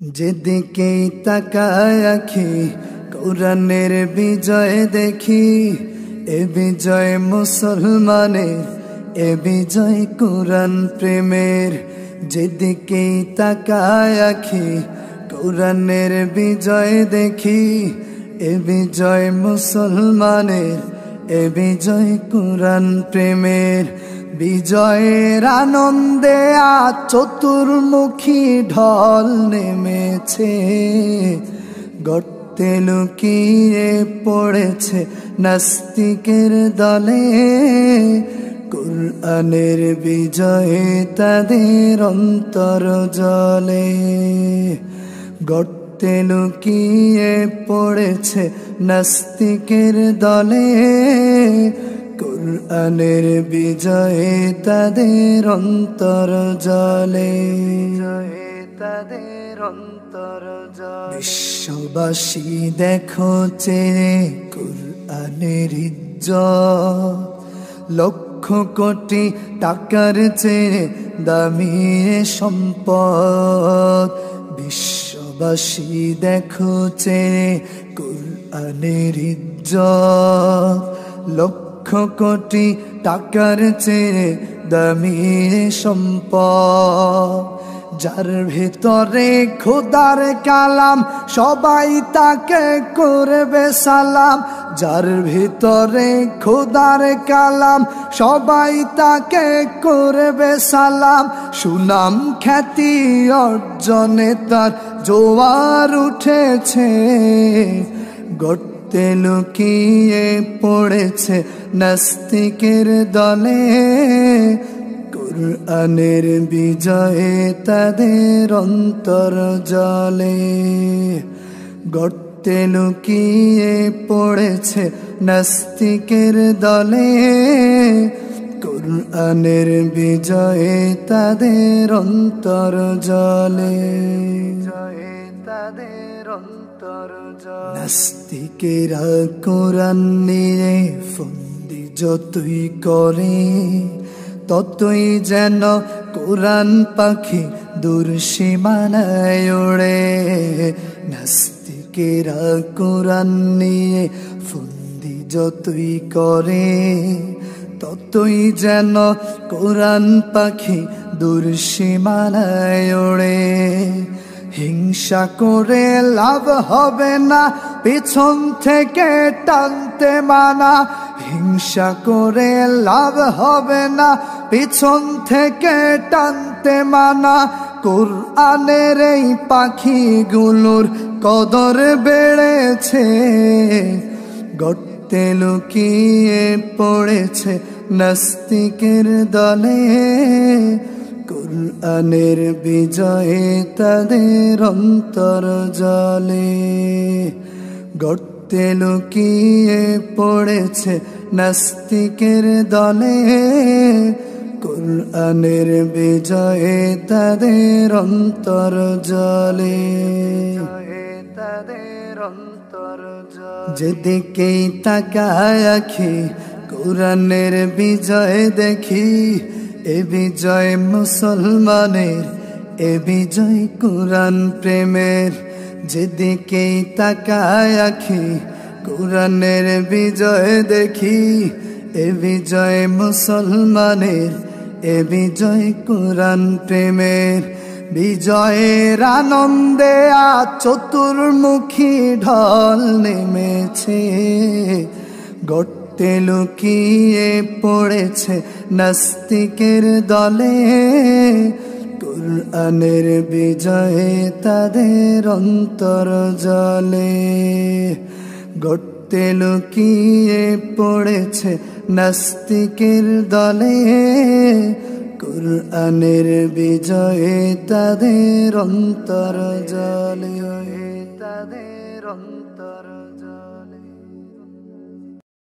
যেদিকেই তাকায় আঁখি কোরআনের বিজয় দেখি, এ বিজয় মুসলমানের, এ বিজয় কোরআন প্রেমের। যেদিকেই তাকায় আঁখি কোরআনের বিজয় দেখি, এ বিজয় মুসলমানের, এ বিজয় কোরআন প্রেমের। বিজয়ের আনন্দে আজ চতুর্মুখী ঢল নেমেছে, গর্তে লুকিয়ে পড়েছে নাস্তিকের দলে। কোরআনের বিজয়ে তাদের অন্তর জ্বলে, গর্তে লুকিয়ে পড়েছে নাস্তিকের দলে। কোরআনের বিজয়ে তাদের অন্তর জ্বলে, তাদের অন্তর জ্বলে। বিশ্ববাসী দেখো চেয়ে কোরআনের ইজ্জত, লক্ষ কোটি টাকার চেয়ে দামি সম্পদ। বিশ্ববাসী দেখো চেয়ে কোরআনের ইজ্জত, লক্ষ কোটি টাকার চেয়ে দামি সম্পদ। যার ভিতরে খোদার কালাম সবাই তাকে করবে সালাম, যার ভিতরে খোদার কালাম সবাই তাকে করবে সালাম। সুনাম খ্যাতি অর্জনে তার জোয়ার উঠেছে, গর্তে লুকিয়ে পড়েছে নাস্তিকের দলে। কোরআনের বিজয়ে তাদের অন্তর জ্বলে, গর্তে লুকিয়ে পড়েছে নাস্তিকের দলে। কোরআনের বিজয়ে তাদের অন্তর জ্বলে, তাদের অন্তর জ্বলে। নাস্তিকেরা কোরআন নিয়ে ফন্দি যতই করে, ততই যেন কোরআন পাখি দূর সীমানায় ওড়ে। নাস্তিকেরা কোরআন নিয়ে ফন্দি যতই করে, ততই যেন কোরআন পাখি দূর সীমানায় ওড়ে। হিংসা করে লাভ হবে না, পেছন থেকে টানতে মানা। হিংসা করে লাভ হবে না, পেছন থেকে টানতে মানা। কোরআনের এই পাখিগুলোর কদর বেড়েছে, গর্তে লুকিয়ে পড়েছে নাস্তিকের দলে। কোরআনের বিজয়ে তাদের অন্তর জ্বলে, গর্তে লুকিয়ে পড়েছে নাস্তিকের দলে। কোরআনের বিজয়ে তাদের অন্তর জ্বলে, তাদের অন্তর জ্বলে। যেদিকেই তাকায় আঁখি কোরআনের বিজয় দেখি, এ বিজয় মুসলমানের, এ বিজয় কোরআন প্রেমের। যেদিকেই তাকায় আঁখি কোরআনের বিজয় দেখি, এ বিজয় মুসলমানের, এ বিজয় কোরআন প্রেমের। বিজয়ের আনন্দে আজ চতুর্মুখী ঢল নেমেছে, গর্তে লুকিয়ে পড়েছে নাস্তিকের দলে। কোরআনের বিজয়ে তাদের অন্তর জ্বলে, গর্তে লুকিয়ে পড়েছে নাস্তিকের দলে। কোরআনের বিজয়ে তাদের অন্তর জ্বলে, তাদের অন্তর।